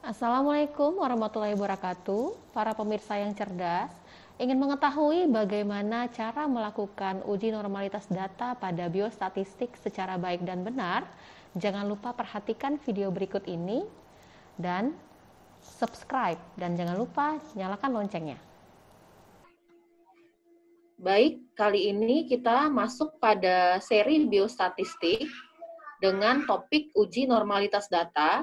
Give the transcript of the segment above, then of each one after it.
Assalamualaikum warahmatullahi wabarakatuh. Para pemirsa yang cerdas, ingin mengetahui bagaimana cara melakukan uji normalitas data pada biostatistik secara baik dan benar? Jangan lupa perhatikan video berikut ini dan subscribe, dan jangan lupa nyalakan loncengnya. Baik, kali ini kita masuk pada seri biostatistik dengan topik uji normalitas data.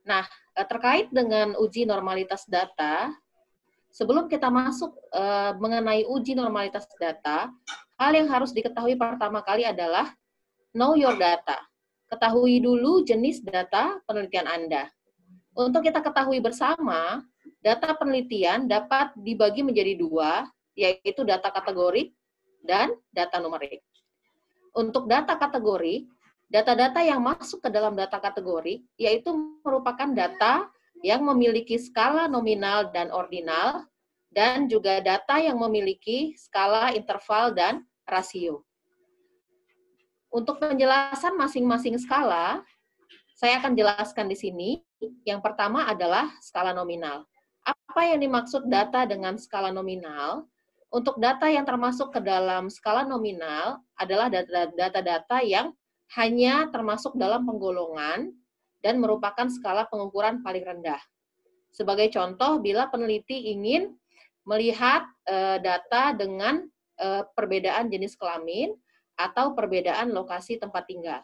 Nah, terkait dengan uji normalitas data, sebelum kita masuk mengenai uji normalitas data, hal yang harus diketahui pertama kali adalah know your data. Ketahui dulu jenis data penelitian Anda. Untuk kita ketahui bersama, data penelitian dapat dibagi menjadi dua, yaitu data kategorik dan data numerik. Untuk data kategorik, data-data yang masuk ke dalam data kategorik, yaitu merupakan data yang memiliki skala nominal dan ordinal, dan juga data yang memiliki skala interval dan rasio. Untuk penjelasan masing-masing skala, saya akan jelaskan di sini. Yang pertama adalah skala nominal. Apa yang dimaksud data dengan skala nominal? Untuk data yang termasuk ke dalam skala nominal adalah data-data yang hanya termasuk dalam penggolongan dan merupakan skala pengukuran paling rendah. Sebagai contoh, bila peneliti ingin melihat data dengan perbedaan jenis kelamin atau perbedaan lokasi tempat tinggal.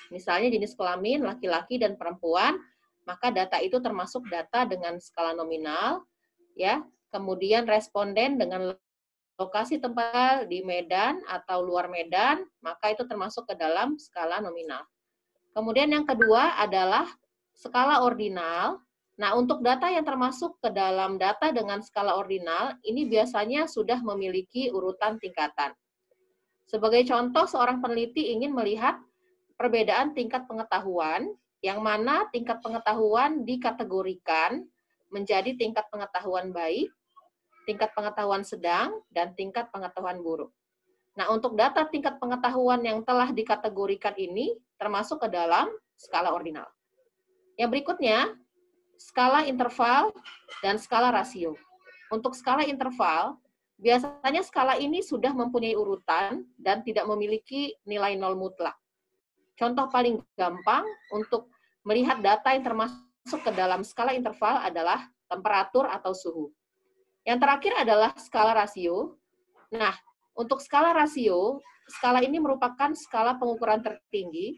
Misalnya jenis kelamin laki-laki dan perempuan, maka data itu termasuk data dengan skala nominal, ya. Kemudian responden dengan lokasi tempat di Medan atau luar Medan, maka itu termasuk ke dalam skala nominal. Kemudian yang kedua adalah skala ordinal. Nah, untuk data yang termasuk ke dalam data dengan skala ordinal, ini biasanya sudah memiliki urutan tingkatan. Sebagai contoh, seorang peneliti ingin melihat perbedaan tingkat pengetahuan, yang mana tingkat pengetahuan dikategorikan menjadi tingkat pengetahuan baik, tingkat pengetahuan sedang, dan tingkat pengetahuan buruk. Nah, untuk data tingkat pengetahuan yang telah dikategorikan ini termasuk ke dalam skala ordinal. Yang berikutnya, skala interval dan skala rasio. Untuk skala interval, biasanya skala ini sudah mempunyai urutan dan tidak memiliki nilai nol mutlak. Contoh paling gampang untuk melihat data yang termasuk ke dalam skala interval adalah temperatur atau suhu. Yang terakhir adalah skala rasio. Nah, untuk skala rasio, skala ini merupakan skala pengukuran tertinggi,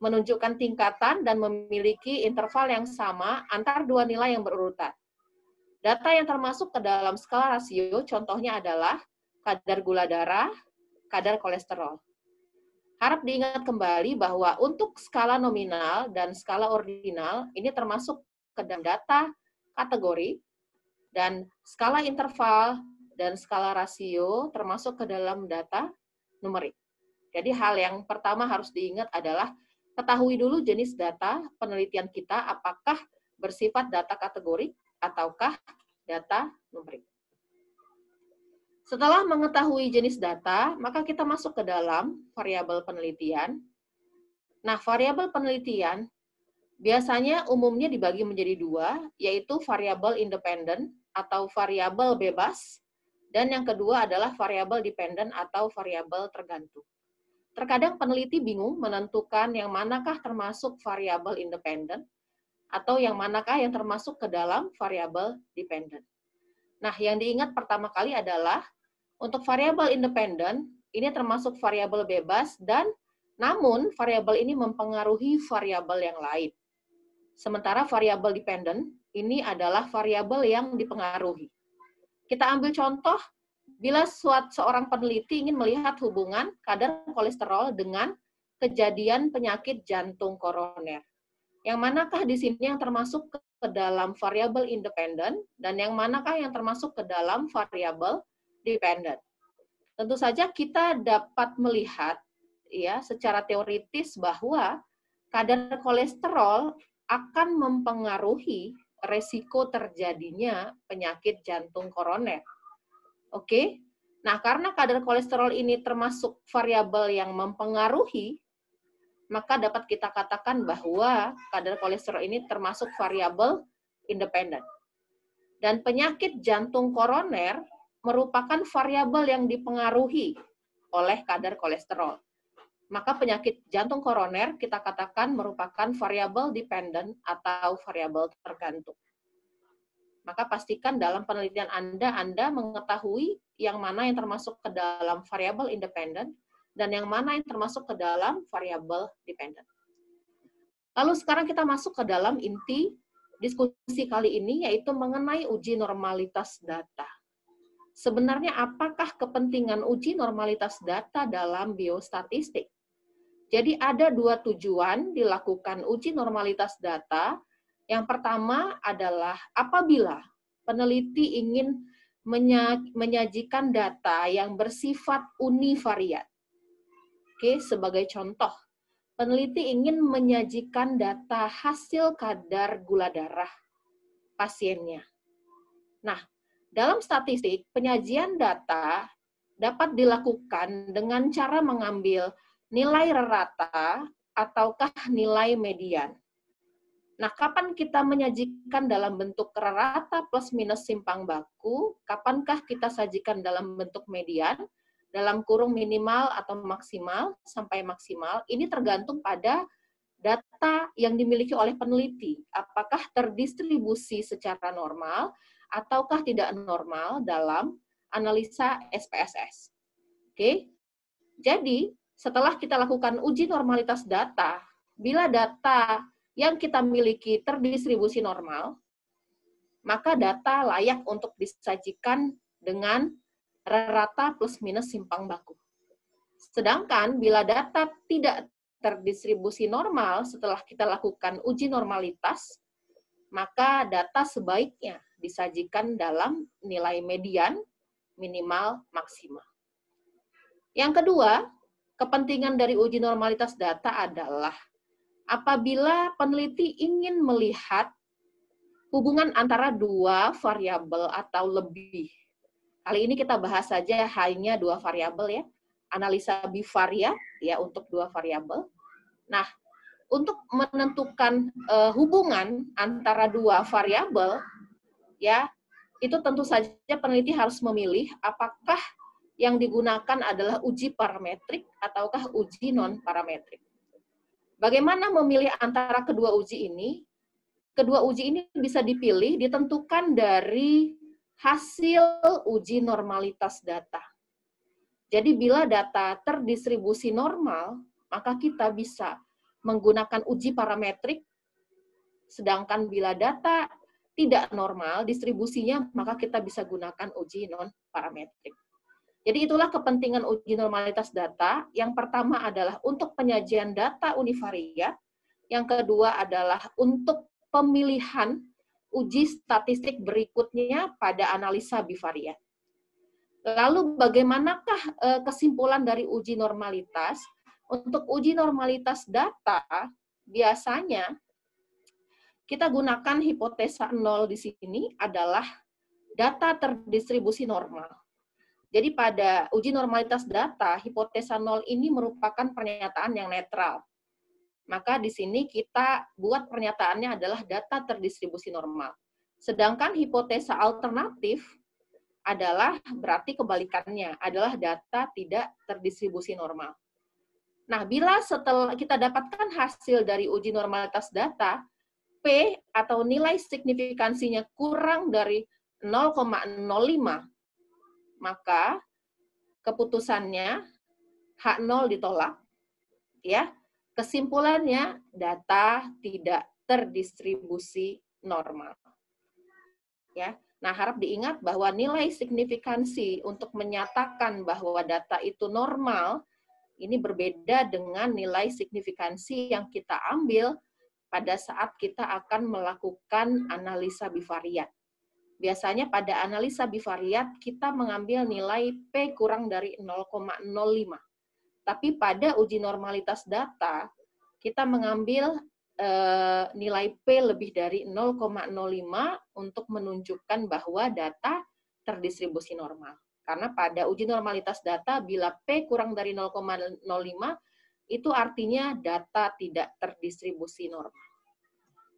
menunjukkan tingkatan dan memiliki interval yang sama antar dua nilai yang berurutan. Data yang termasuk ke dalam skala rasio contohnya adalah kadar gula darah, kadar kolesterol. Harap diingat kembali bahwa untuk skala nominal dan skala ordinal ini termasuk ke dalam data kategori, dan skala interval dan skala rasio termasuk ke dalam data numerik. Jadi hal yang pertama harus diingat adalah ketahui dulu jenis data penelitian kita, apakah bersifat data kategori ataukah data numerik. Setelah mengetahui jenis data, maka kita masuk ke dalam variabel penelitian. Nah, variabel penelitian biasanya umumnya dibagi menjadi dua, yaitu variabel independen atau variabel bebas, dan yang kedua adalah variabel dependen atau variabel tergantung. Terkadang peneliti bingung menentukan yang manakah termasuk variabel independen atau yang manakah yang termasuk ke dalam variabel dependen. Nah, yang diingat pertama kali adalah untuk variabel independen, ini termasuk variabel bebas dan namun variabel ini mempengaruhi variabel yang lain. Sementara variabel dependen ini adalah variabel yang dipengaruhi. Kita ambil contoh, bila seorang peneliti ingin melihat hubungan kadar kolesterol dengan kejadian penyakit jantung koroner. Yang manakah di sini yang termasuk ke dalam variabel independen dan yang manakah yang termasuk ke dalam variabel dependen? Tentu saja kita dapat melihat ya secara teoritis bahwa kadar kolesterol akan mempengaruhi resiko terjadinya penyakit jantung koroner. Oke. Nah, karena kadar kolesterol ini termasuk variabel yang mempengaruhi, maka dapat kita katakan bahwa kadar kolesterol ini termasuk variabel independen. Dan penyakit jantung koroner merupakan variabel yang dipengaruhi oleh kadar kolesterol. Maka penyakit jantung koroner kita katakan merupakan variabel dependent atau variabel tergantung. Maka pastikan dalam penelitian Anda mengetahui yang mana yang termasuk ke dalam variabel independen dan yang mana yang termasuk ke dalam variabel dependent. Lalu sekarang kita masuk ke dalam inti diskusi kali ini, yaitu mengenai uji normalitas data. Sebenarnya apakah kepentingan uji normalitas data dalam biostatistik? Jadi ada dua tujuan dilakukan uji normalitas data. Yang pertama adalah apabila peneliti ingin menyajikan data yang bersifat univariat. Oke, sebagai contoh, peneliti ingin menyajikan data hasil kadar gula darah pasiennya. Nah, dalam statistik, penyajian data dapat dilakukan dengan cara mengambil nilai rata ataukah nilai median. Nah, kapan kita menyajikan dalam bentuk rata plus minus simpang baku, kapankah kita sajikan dalam bentuk median, dalam kurung minimal atau maksimal sampai maksimal, ini tergantung pada data yang dimiliki oleh peneliti. Apakah terdistribusi secara normal ataukah tidak normal dalam analisa SPSS. Oke, jadi setelah kita lakukan uji normalitas data, bila data yang kita miliki terdistribusi normal, maka data layak untuk disajikan dengan rata plus minus simpang baku. Sedangkan bila data tidak terdistribusi normal setelah kita lakukan uji normalitas, maka data sebaiknya disajikan dalam nilai median, minimal, maksimal. Yang kedua, kepentingan dari uji normalitas data adalah apabila peneliti ingin melihat hubungan antara dua variabel atau lebih. Kali ini kita bahas saja hanya dua variabel ya, analisa bivariat ya untuk dua variabel. Nah, untuk menentukan hubungan antara dua variabel ya, itu tentu saja peneliti harus memilih apakah yang digunakan adalah uji parametrik ataukah uji non-parametrik. Bagaimana memilih antara kedua uji ini? Kedua uji ini bisa dipilih ditentukan dari hasil uji normalitas data. Jadi bila data terdistribusi normal, maka kita bisa menggunakan uji parametrik, sedangkan bila data tidak normal distribusinya, maka kita bisa gunakan uji non-parametrik. Jadi itulah kepentingan uji normalitas data. Yang pertama adalah untuk penyajian data univariat. Yang kedua adalah untuk pemilihan uji statistik berikutnya pada analisa bivariat. Lalu bagaimanakah kesimpulan dari uji normalitas? Untuk uji normalitas data, biasanya kita gunakan hipotesa 0 di sini adalah data terdistribusi normal. Jadi pada uji normalitas data, hipotesa 0 ini merupakan pernyataan yang netral. Maka di sini kita buat pernyataannya adalah data terdistribusi normal. Sedangkan hipotesa alternatif adalah berarti kebalikannya, adalah data tidak terdistribusi normal. Nah, bila setelah kita dapatkan hasil dari uji normalitas data, P atau nilai signifikansinya kurang dari 0,05, maka keputusannya H0 ditolak, ya. Kesimpulannya data tidak terdistribusi normal. Ya. Nah, harap diingat bahwa nilai signifikansi untuk menyatakan bahwa data itu normal ini berbeda dengan nilai signifikansi yang kita ambil pada saat kita akan melakukan analisa bivariat. Biasanya pada analisa bivariat kita mengambil nilai P kurang dari 0,05. Tapi pada uji normalitas data, kita mengambil nilai P lebih dari 0,05 untuk menunjukkan bahwa data terdistribusi normal. Karena pada uji normalitas data, bila P kurang dari 0,05, itu artinya data tidak terdistribusi normal.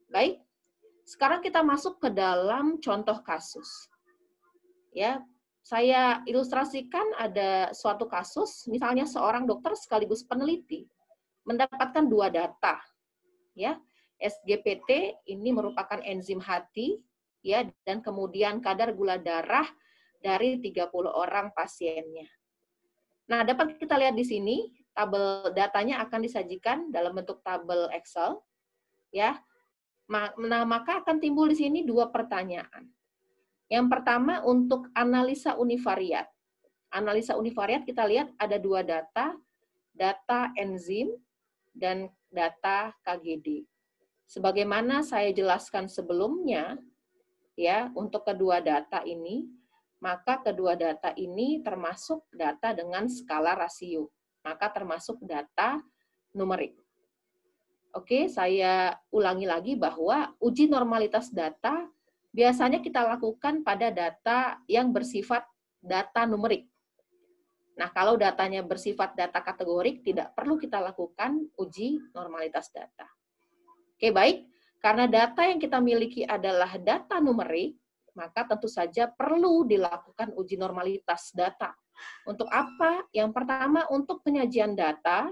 Baik, sekarang kita masuk ke dalam contoh kasus. Ya, saya ilustrasikan ada suatu kasus, misalnya seorang dokter sekaligus peneliti mendapatkan dua data, ya. SGPT ini merupakan enzim hati, ya, dan kemudian kadar gula darah dari 30 orang pasiennya. Nah, dapat kita lihat di sini, tabel datanya akan disajikan dalam bentuk tabel Excel, ya. Nah, maka akan timbul di sini dua pertanyaan. Yang pertama untuk analisa univariat. Analisa univariat kita lihat ada dua data, data enzim dan data KGD. Sebagaimana saya jelaskan sebelumnya, ya, untuk kedua data ini, maka kedua data ini termasuk data dengan skala rasio, maka termasuk data numerik. Oke, saya ulangi lagi bahwa uji normalitas data biasanya kita lakukan pada data yang bersifat data numerik. Nah, kalau datanya bersifat data kategorik, tidak perlu kita lakukan uji normalitas data. Oke, baik. Karena data yang kita miliki adalah data numerik, maka tentu saja perlu dilakukan uji normalitas data. Untuk apa? Yang pertama, untuk penyajian data,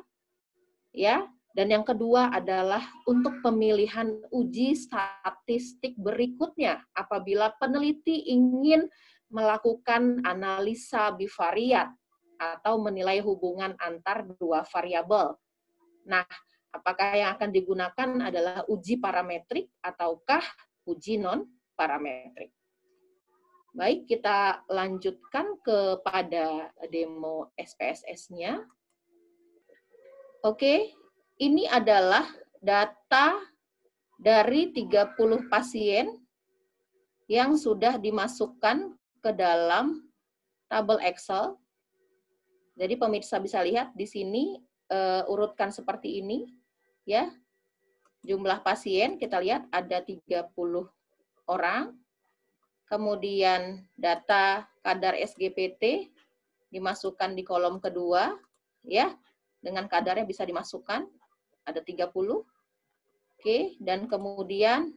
ya, dan yang kedua adalah untuk pemilihan uji statistik berikutnya apabila peneliti ingin melakukan analisa bivariat atau menilai hubungan antar dua variabel. Nah, apakah yang akan digunakan adalah uji parametrik ataukah uji non-parametrik? Baik, kita lanjutkan kepada demo SPSS-nya. Oke, ini adalah data dari 30 pasien yang sudah dimasukkan ke dalam tabel Excel. Jadi pemirsa bisa lihat di sini urutkan seperti ini, ya. Jumlah pasien kita lihat ada 30 orang. Kemudian data kadar SGPT dimasukkan di kolom kedua, ya. Dengan kadarnya bisa dimasukkan ada 30. Oke, dan kemudian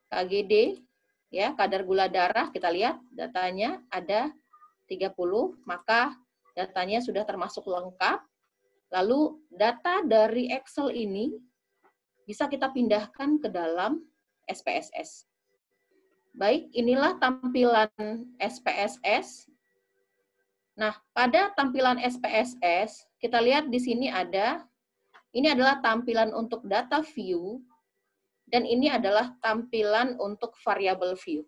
KGD, ya, kadar gula darah kita lihat datanya ada 30, maka datanya sudah termasuk lengkap. Lalu data dari Excel ini bisa kita pindahkan ke dalam SPSS. Baik, inilah tampilan SPSS. Nah, pada tampilan SPSS, kita lihat di sini ini adalah tampilan untuk data view, dan ini adalah tampilan untuk variable view.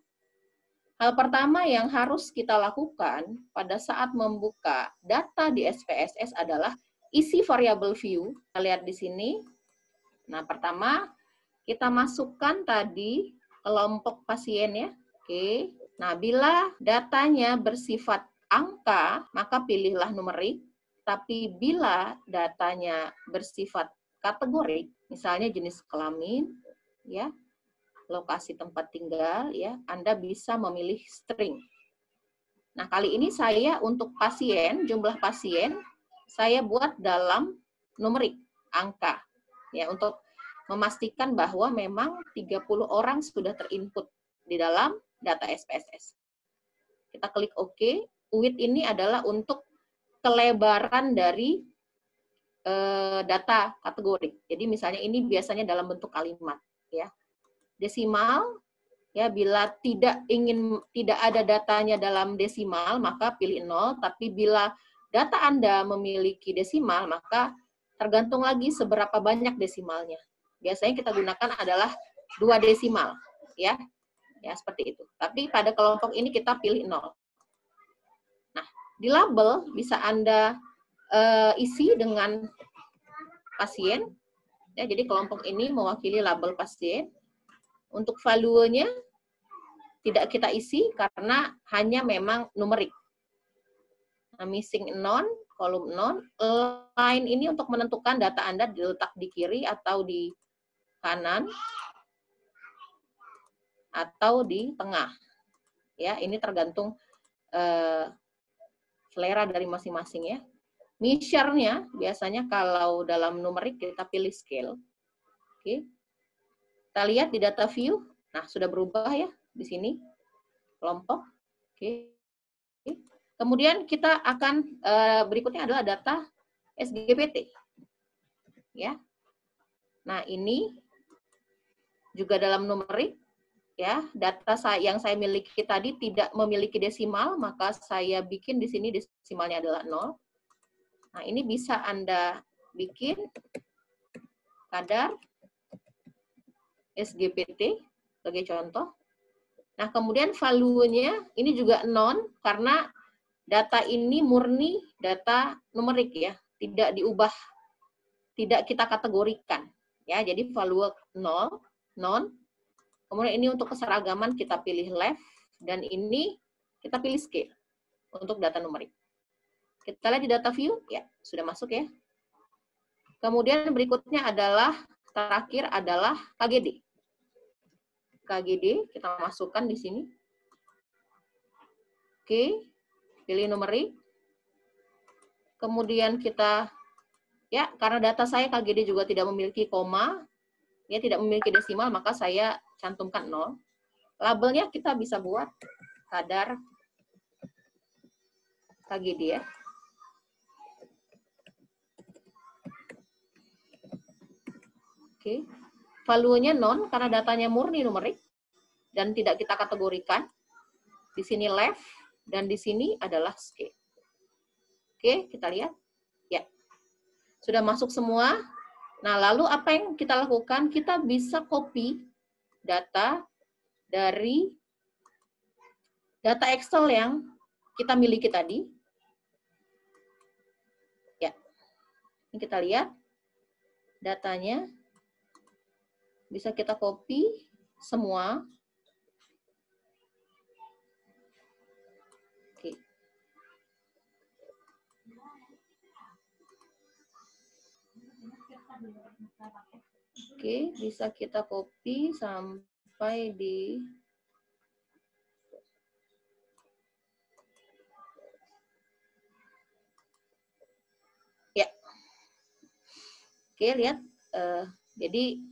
Hal pertama yang harus kita lakukan pada saat membuka data di SPSS adalah isi variable view. Kita lihat di sini. Nah, pertama kita masukkan tadi kelompok pasien, ya. Oke. Nah, bila datanya bersifat angka, maka pilihlah numerik. Tapi bila datanya bersifat kategorik, misalnya jenis kelamin, ya, lokasi tempat tinggal, ya, Anda bisa memilih string. Nah, kali ini saya untuk pasien, jumlah pasien, saya buat dalam numerik, angka, ya, untuk memastikan bahwa memang 30 orang sudah terinput di dalam data SPSS. Kita klik OK. Width ini adalah untuk kelebaran dari data kategori. Jadi misalnya ini biasanya dalam bentuk kalimat, ya. Desimal, ya, bila tidak ada datanya dalam desimal, maka pilih 0, tapi bila data Anda memiliki desimal, maka tergantung lagi seberapa banyak desimalnya. Biasanya kita gunakan adalah 2 desimal, ya. Ya, seperti itu. Tapi pada kelompok ini kita pilih 0. Nah, di label bisa Anda isi dengan pasien, ya, jadi kelompok ini mewakili label pasien. Untuk value-nya tidak kita isi karena hanya memang numerik. Nah, missing non, kolom non, line ini untuk menentukan data Anda diletak di kiri atau di kanan atau di tengah. Ya, ini tergantung selera dari masing-masing, ya. Measure-nya biasanya kalau dalam numerik kita pilih scale. Oke. Kita lihat di data view. Nah, sudah berubah ya di sini kelompok. Oke. Kemudian kita akan berikutnya adalah data SGPT. Ya. Nah, ini juga dalam numerik ya, data yang saya miliki tadi tidak memiliki desimal, maka saya bikin di sini desimalnya adalah 0. Nah, ini bisa Anda bikin kadar SGPT sebagai contoh. Nah, kemudian value-nya ini juga non karena data ini murni data numerik ya, tidak diubah, tidak kita kategorikan ya. Jadi value 0, non. Kemudian ini untuk keseragaman kita pilih left dan ini kita pilih scale untuk data numerik. Kita lihat di data view, ya sudah masuk ya. Kemudian berikutnya adalah terakhir adalah KGD. KGD kita masukkan di sini. Oke, pilih numerik. Kemudian kita, ya karena data saya KGD juga tidak memiliki koma, ya tidak memiliki desimal, maka saya cantumkan 0. Labelnya kita bisa buat kadar KGD ya. Oke, value-nya non karena datanya murni numerik dan tidak kita kategorikan. Di sini left dan di sini adalah scale. Oke, kita lihat. Ya, sudah masuk semua. Nah, lalu apa yang kita lakukan? Kita bisa copy data dari data Excel yang kita miliki tadi. Ya, ini kita lihat datanya. Bisa kita copy semua. Oke. Oke, bisa kita copy sampai di ya. Oke, lihat. Jadi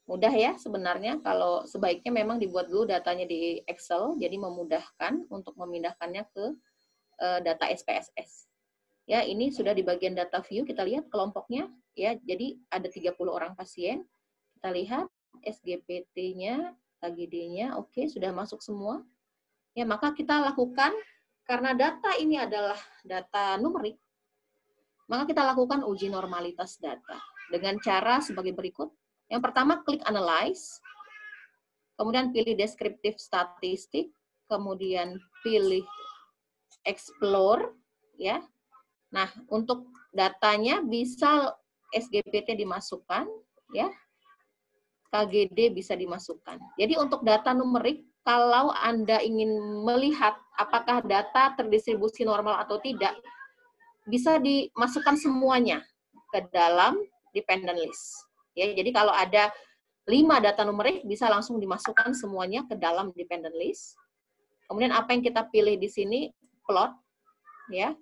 mudah ya sebenarnya, kalau sebaiknya memang dibuat dulu datanya di Excel, jadi memudahkan untuk memindahkannya ke data SPSS. Ya, ini sudah di bagian data view, kita lihat kelompoknya, ya, jadi ada 30 orang pasien. Kita lihat SGPT-nya, KGD-nya, oke, sudah masuk semua. Ya, maka kita lakukan, karena data ini adalah data numerik, maka kita lakukan uji normalitas data dengan cara sebagai berikut. Yang pertama, klik Analyze, kemudian pilih Descriptive Statistic, kemudian pilih Explore, ya. Nah, untuk datanya bisa SGPT dimasukkan, ya. KGD bisa dimasukkan. Jadi untuk data numerik, kalau Anda ingin melihat apakah data terdistribusi normal atau tidak, bisa dimasukkan semuanya ke dalam dependent list. Ya, jadi kalau ada 5 data numerik bisa langsung dimasukkan semuanya ke dalam dependent list. Kemudian apa yang kita pilih di sini plot, ya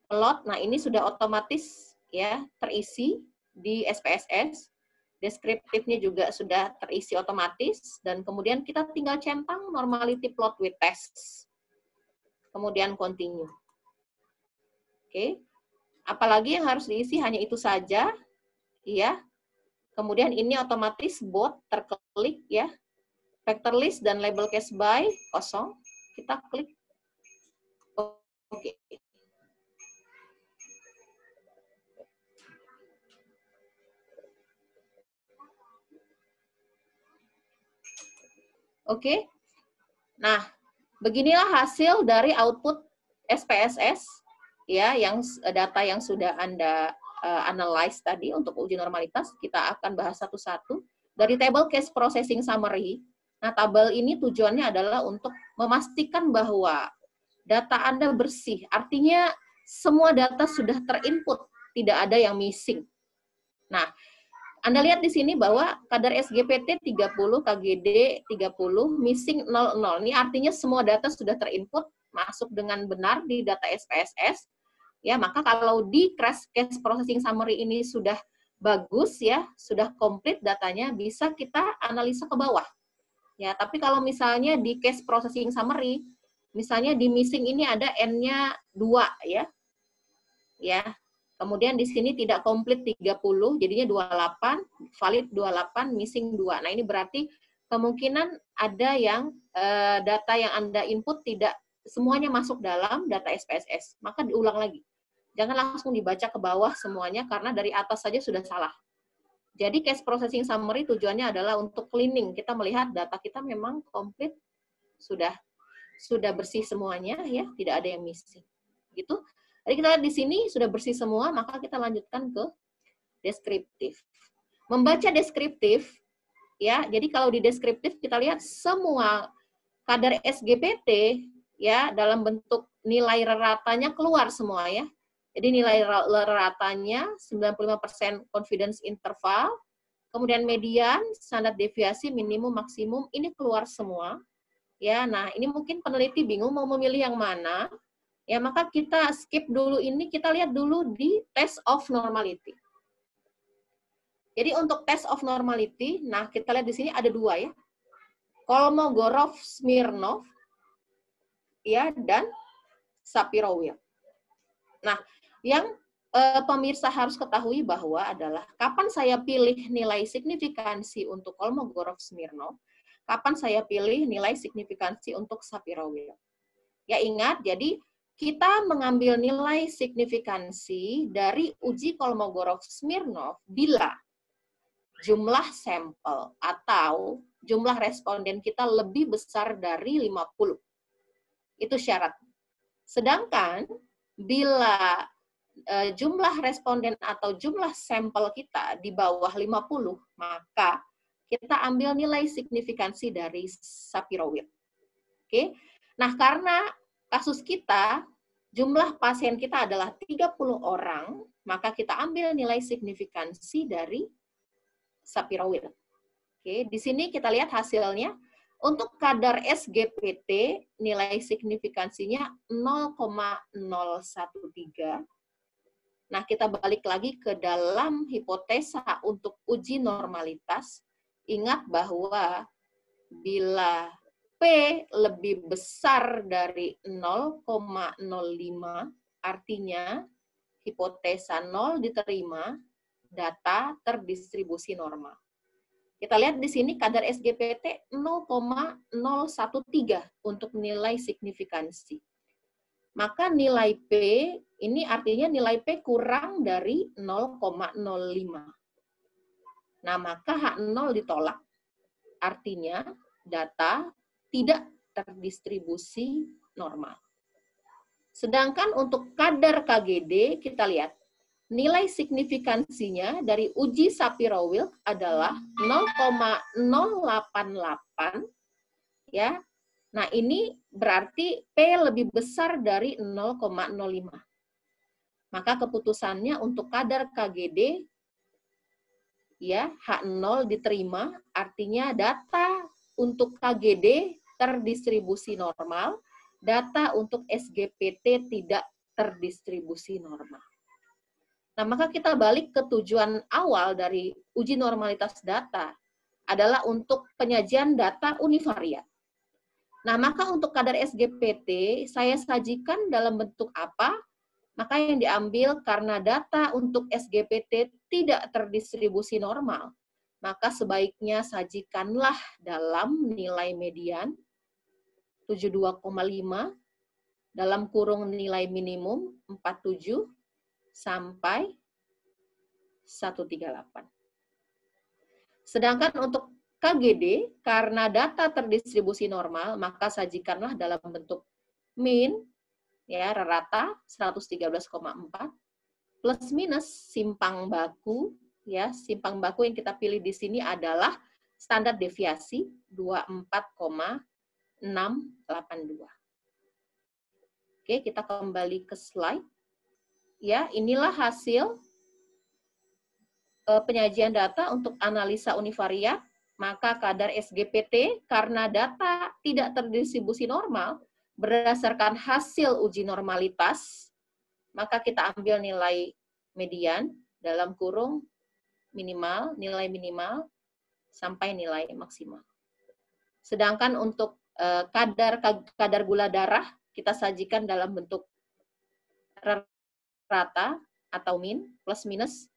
plot. Nah ini sudah otomatis ya terisi di SPSS. Deskriptifnya juga sudah terisi otomatis dan kemudian kita tinggal centang normality plot with test. Kemudian continue. Oke. Apalagi yang harus diisi hanya itu saja, ya. Kemudian ini otomatis bot terklik ya. Vector list dan label case by kosong. Kita klik. Oke. Oke. Nah, beginilah hasil dari output SPSS ya, yang data yang sudah Anda analyze tadi untuk uji normalitas. Kita akan bahas satu-satu. Dari table case processing summary, nah tabel ini tujuannya adalah untuk memastikan bahwa data Anda bersih, artinya semua data sudah terinput, tidak ada yang missing. Nah, Anda lihat di sini bahwa kadar SGPT 30, KGD 30, missing 00. Ini artinya semua data sudah terinput, masuk dengan benar di data SPSS. Ya, maka kalau di case processing summary ini sudah bagus ya, sudah komplit datanya, bisa kita analisa ke bawah. Ya, tapi kalau misalnya di case processing summary, misalnya di missing ini ada N-nya 2 ya. Ya. Kemudian di sini tidak komplit 30, jadinya 28, valid 28, missing 2. Nah, ini berarti kemungkinan ada yang data yang Anda input tidak semuanya masuk dalam data SPSS. Maka diulang lagi. Jangan langsung dibaca ke bawah semuanya, karena dari atas saja sudah salah. Jadi case processing summary tujuannya adalah untuk cleaning. Kita melihat data kita memang komplit, sudah bersih semuanya, ya, tidak ada yang missing. Gitu. Jadi kita lihat di sini sudah bersih semua, maka kita lanjutkan ke deskriptif. Membaca deskriptif, ya. Jadi kalau di deskriptif kita lihat semua kadar SGPT, ya, dalam bentuk nilai ratanya keluar semua, ya. Jadi nilai ratanya 95% confidence interval, kemudian median, standar deviasi, minimum, maksimum, ini keluar semua. Ya, nah ini mungkin peneliti bingung mau memilih yang mana. Ya, maka kita skip dulu ini, kita lihat dulu di test of normality. Jadi untuk test of normality, nah kita lihat di sini ada 2 ya. Kolmogorov-Smirnov, ya, dan Shapiro-Wilk. Nah, yang pemirsa harus ketahui bahwa adalah kapan saya pilih nilai signifikansi untuk Kolmogorov-Smirnov, kapan saya pilih nilai signifikansi untuk Shapiro-Wilk. Ya, ingat, jadi kita mengambil nilai signifikansi dari uji Kolmogorov-Smirnov bila jumlah sampel atau jumlah responden kita lebih besar dari 50. Itu syarat. Sedangkan bila jumlah responden atau jumlah sampel kita di bawah 50, maka kita ambil nilai signifikansi dari Shapiro-Wilk. Oke. Nah, karena kasus kita, jumlah pasien kita adalah 30 orang, maka kita ambil nilai signifikansi dari Shapiro-Wilk. Oke, di sini kita lihat hasilnya. Untuk kadar SGPT, nilai signifikansinya 0,013. Nah, kita balik lagi ke dalam hipotesa untuk uji normalitas. Ingat bahwa bila P lebih besar dari 0,05, artinya hipotesa 0 diterima, data terdistribusi normal. Kita lihat di sini kadar SGPT 0,013 untuk nilai signifikansi. Maka nilai P, ini artinya nilai P kurang dari 0,05. Nah, maka H0 ditolak. Artinya data tidak terdistribusi normal. Sedangkan untuk kadar KGD, kita lihat nilai signifikansinya dari uji Shapiro-Wilk adalah 0,088, ya. Nah, ini berarti P lebih besar dari 0,05. Maka keputusannya untuk kadar KGD, ya, H0 diterima, artinya data untuk KGD terdistribusi normal, data untuk SGPT tidak terdistribusi normal. Nah, maka kita balik ke tujuan awal dari uji normalitas data adalah untuk penyajian data univariat. Nah, maka untuk kadar SGPT saya sajikan dalam bentuk apa? Maka yang diambil karena data untuk SGPT tidak terdistribusi normal, maka sebaiknya sajikanlah dalam nilai median 72,5 dalam kurung nilai minimum 47 sampai 138. Sedangkan untuk KGD, karena data terdistribusi normal, maka sajikanlah dalam bentuk min, ya, rata 113,4, plus minus simpang baku, ya, simpang baku yang kita pilih di sini adalah standar deviasi 24,682. Oke, kita kembali ke slide. Ya, inilah hasil penyajian data untuk analisa univariat. Maka kadar SGPT karena data tidak terdistribusi normal berdasarkan hasil uji normalitas, maka kita ambil nilai median dalam kurung nilai minimal sampai nilai maksimal. Sedangkan untuk kadar gula darah kita sajikan dalam bentuk rata atau plus minus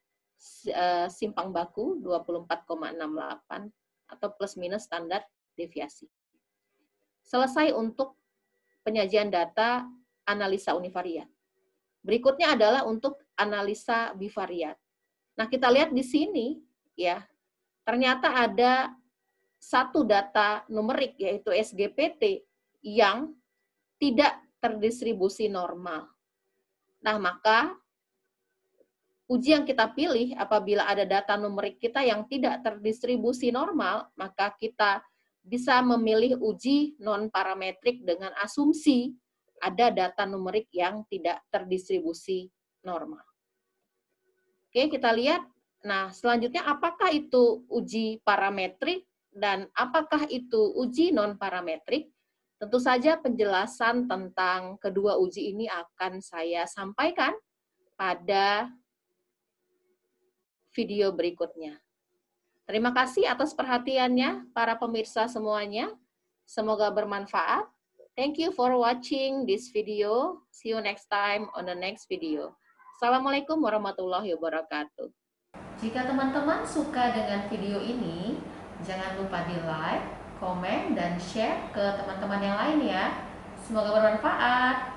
simpang baku 24,68 atau plus minus standar deviasi. Selesai untuk penyajian data analisa univariat. Berikutnya adalah untuk analisa bivariat. Nah, kita lihat di sini ya, ternyata ada satu data numerik yaitu SGPT yang tidak terdistribusi normal. Nah, maka uji yang kita pilih apabila ada data numerik kita yang tidak terdistribusi normal, maka kita bisa memilih uji non-parametrik dengan asumsi ada data numerik yang tidak terdistribusi normal. Oke, kita lihat. Nah, selanjutnya apakah itu uji parametrik dan apakah itu uji non-parametrik? Tentu saja penjelasan tentang kedua uji ini akan saya sampaikan pada video berikutnya. Terima kasih atas perhatiannya para pemirsa semuanya. Semoga bermanfaat. Thank you for watching this video. See you next time on the next video. Assalamualaikum warahmatullahi wabarakatuh. Jika teman-teman suka dengan video ini, jangan lupa di like, komen, dan share ke teman-teman yang lain ya. Semoga bermanfaat.